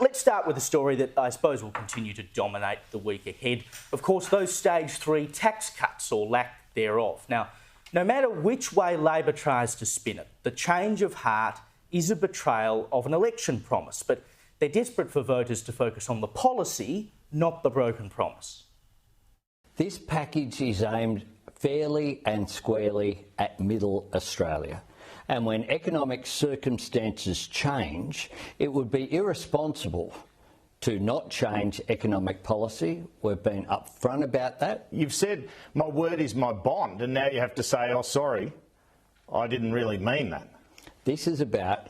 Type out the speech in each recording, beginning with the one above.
let's start with a story that I suppose will continue to dominate the week ahead. Of course, those stage 3 tax cuts or lack thereof. Now, no matter which way Labor tries to spin it, the change of heart is a betrayal of an election promise. But they're desperate for voters to focus on the policy, not the broken promise. This package is aimed fairly and squarely at middle Australia. And when economic circumstances change, it would be irresponsible to not change economic policy. We've been upfront about that. You've said my word is my bond, and now you have to say, oh, sorry, I didn't really mean that. This is about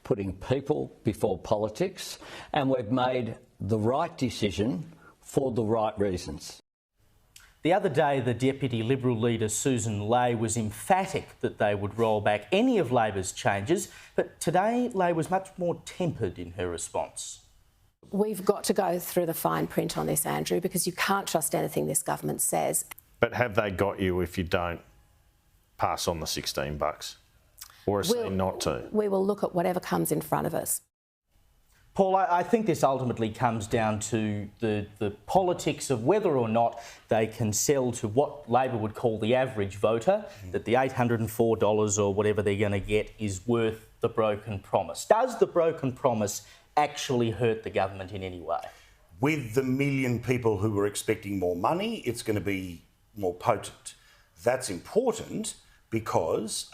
putting people before politics, and we've made the right decision for the right reasons. The other day, the Deputy Liberal leader Susan Ley was emphatic that they would roll back any of Labor's changes, but today Ley was much more tempered in her response. We've got to go through the fine print on this, Andrew, because you can't trust anything this government says. But have they got you if you don't pass on the $16? Or is it not to? We will look at whatever comes in front of us. Paul, I think this ultimately comes down to the politics of whether or not they can sell to what Labor would call the average voter, that the $804 or whatever they're going to get is worth the broken promise. Does the broken promise actually hurt the government in any way? With the million people who were expecting more money, it's going to be more potent. That's important because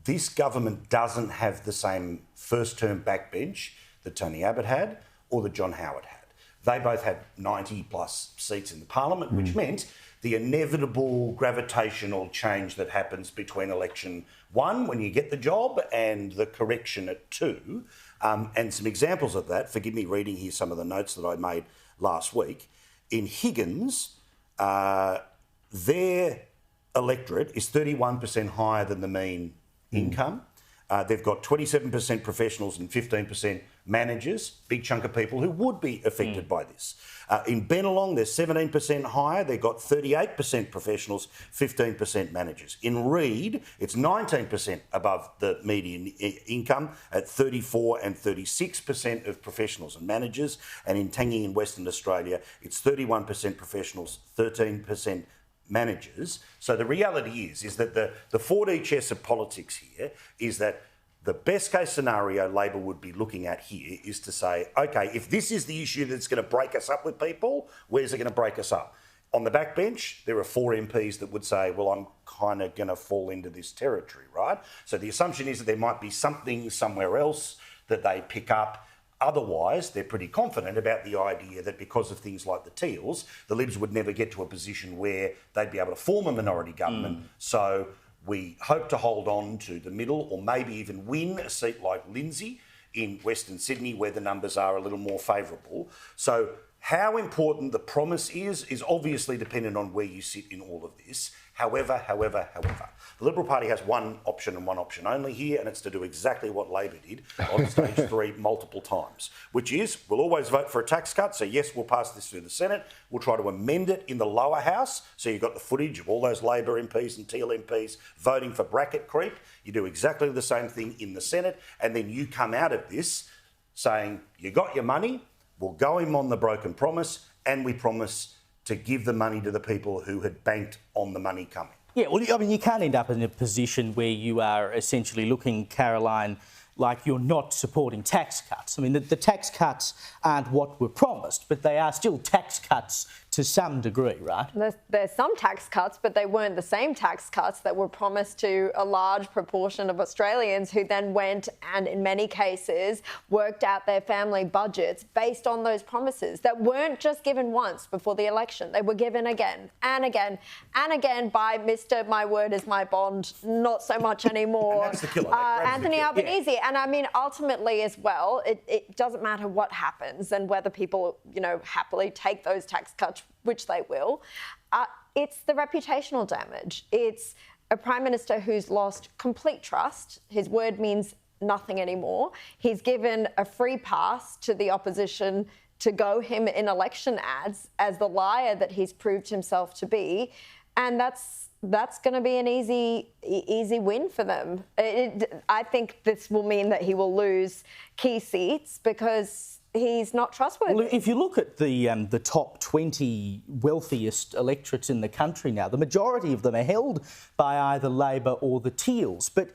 this government doesn't have the same first-term backbench that Tony Abbott had or that John Howard had. They both had 90-plus seats in the parliament, which meant the inevitable gravitational change that happens between election 1, when you get the job, and the correction at 2. And some examples of that, forgive me reading here some of the notes that I made last week. In Higgins, their electorate is 31% higher than the mean income. They've got 27% professionals and 15% managers, big chunk of people who would be affected by this. In Bennelong, they're 17% higher. They've got 38% professionals, 15% managers. In Reid, it's 19% above the median income at 34 and 36% of professionals and managers. And in Tangi in Western Australia, it's 31% professionals, 13% managers. So the reality is that the 4D chess of politics here is that the best case scenario Labor would be looking at here is to say, OK, if this is the issue that's going to break us up with people, where's it going to break us up? On the backbench, there are 4 MPs that would say, well, I'm kind of going to fall into this territory, right? So the assumption is that there might be something somewhere else that they pick up. Otherwise, they're pretty confident about the idea that because of things like the Teals, the Libs would never get to a position where they'd be able to form a minority government. So we hope to hold on to the middle or maybe even win a seat like Lindsay in Western Sydney where the numbers are a little more favourable. So how important the promise is obviously dependent on where you sit in all of this. However, the Liberal Party has one option and one option only here, and it's to do exactly what Labor did on stage 3 multiple times, which is we'll always vote for a tax cut. So yes, we'll pass this through the Senate. We'll try to amend it in the lower house. So you've got the footage of all those Labor MPs and Teal MPs voting for bracket creep. You do exactly the same thing in the Senate, and then you come out of this saying you got your money, we'll go in on the broken promise, and we promise to give the money to the people who had banked on the money coming. Yeah, well, I mean, you can't end up in a position where you are essentially looking, Caroline, like you're not supporting tax cuts. I mean, the tax cuts aren't what were promised, but they are still tax cuts to some degree, right? There's some tax cuts, but they weren't the same tax cuts that were promised to a large proportion of Australians who then went and, in many cases, worked out their family budgets based on those promises that weren't just given once before the election. They were given again and again and again by Mr. My word is my bond, not so much anymore, that's the killer. Anthony Albanese. Yeah. And I mean, ultimately as well, it doesn't matter what happens and whether people, happily take those tax cuts, which they will. It's the reputational damage. It's a Prime Minister who's lost complete trust. His word means nothing anymore. He's given a free pass to the opposition to go him in election ads as the liar that he's proved himself to be. And that's going to be an easy win for them. I think this will mean that he will lose key seats because he's not trustworthy. Well, if you look at the top 20 wealthiest electorates in the country now, the majority of them are held by either Labor or the Teals. But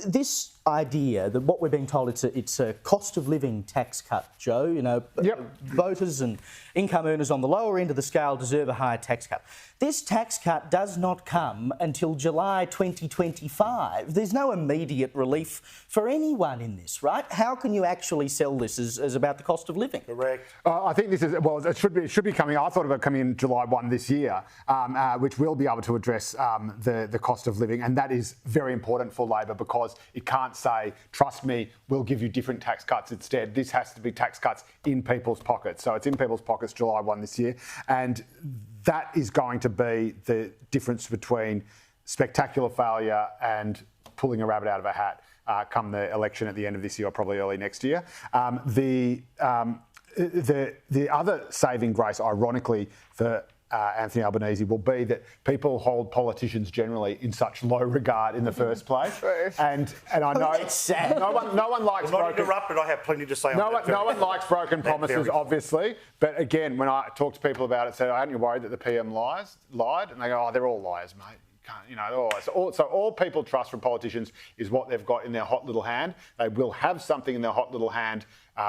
this idea that what we're being told it's a cost of living tax cut, Joe, you know, voters and income earners on the lower end of the scale deserve a higher tax cut. This tax cut does not come until July 2025. There's no immediate relief for anyone in this, right? How can you actually sell this as about the cost of living? Correct. I think this is, well, it should be coming. I thought of it coming in July 1 this year, which will be able to address the cost of living, and that is very important for Labor because it can't say, trust me, we'll give you different tax cuts instead. This has to be tax cuts in people's pockets. So it's in people's pockets July 1 this year, and that is going to be the difference between spectacular failure and pulling a rabbit out of a hat come the election at the end of this year or probably early next year. The other saving grace, ironically, for Anthony Albanese will be that people hold politicians generally in such low regard in the first place. And I know it's sad. No one likes Not broken. interrupted. I have plenty to say. No one likes broken promises, obviously. But again, when I talk to people about it, say, "Aren't you worried that the PM lied?" And they go, "Oh, they're all liars, mate. You know, so all people trust from politicians is what they've got in their hot little hand. They will have something in their hot little hand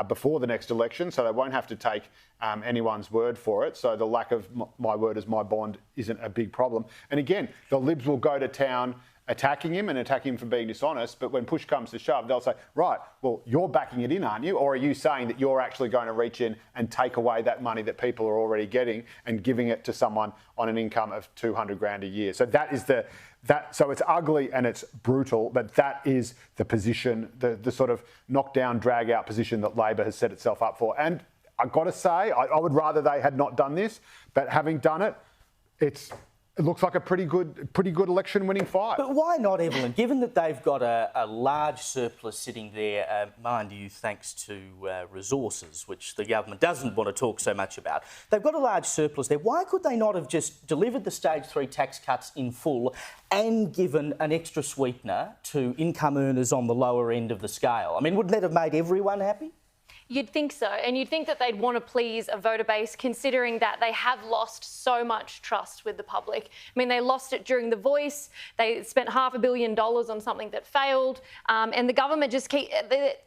before the next election, so they won't have to take anyone's word for it. So the lack of my word is my bond isn't a big problem. And again, the Libs will go to town attacking him and attacking him for being dishonest, but when push comes to shove, they'll say, right, well, you're backing it in, aren't you? Or are you saying that you're actually going to reach in and take away that money that people are already getting and giving it to someone on an income of 200 grand a year? So that is so it's ugly and it's brutal, but that is the position, the sort of knock-down, drag-out position that Labor has set itself up for. And I've got to say, I would rather they had not done this, but having done it, it looks like a pretty good election-winning fight. But why not, Evelyn? Given that they've got a large surplus sitting there, mind you, thanks to resources, which the government doesn't want to talk so much about. They've got a large surplus there. Why could they not have just delivered the stage 3 tax cuts in full and given an extra sweetener to income earners on the lower end of the scale? I mean, wouldn't that have made everyone happy? You'd think so, and you'd think that they'd want to please a voter base considering that they have lost so much trust with the public. I mean, they lost it during The Voice, they spent $500 million on something that failed, and the government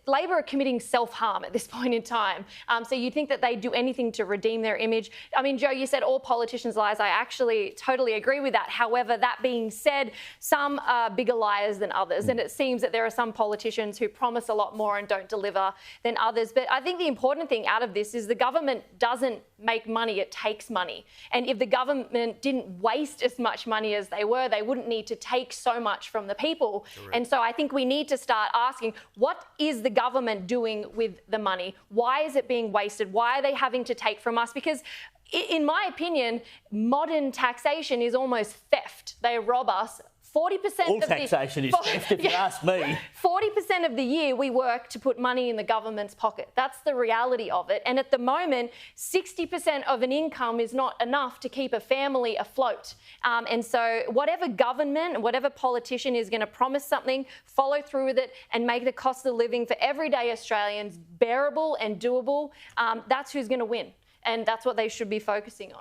Labor are committing self-harm at this point in time. So you'd think that they'd do anything to redeem their image. I mean, Joe, you said all politicians lies. I actually totally agree with that. However, that being said, some are bigger liars than others, and it seems that there are some politicians who promise a lot more and don't deliver than others. But I think the important thing out of this is the government doesn't make money, it takes money. And if the government didn't waste as much money as they wouldn't need to take so much from the people. Correct. And so I think we need to start asking, what is the government doing with the money? Why is it being wasted? Why are they having to take from us? Because in my opinion, modern taxation is almost theft. They rob us. 40% all taxation is theft, if you ask me. 40% of the year we work to put money in the government's pocket. That's the reality of it. And at the moment, 60% of an income is not enough to keep a family afloat. And so whatever government, whatever politician is going to promise something, follow through with it and make the cost of living for everyday Australians bearable and doable, that's who's going to win. And that's what they should be focusing on.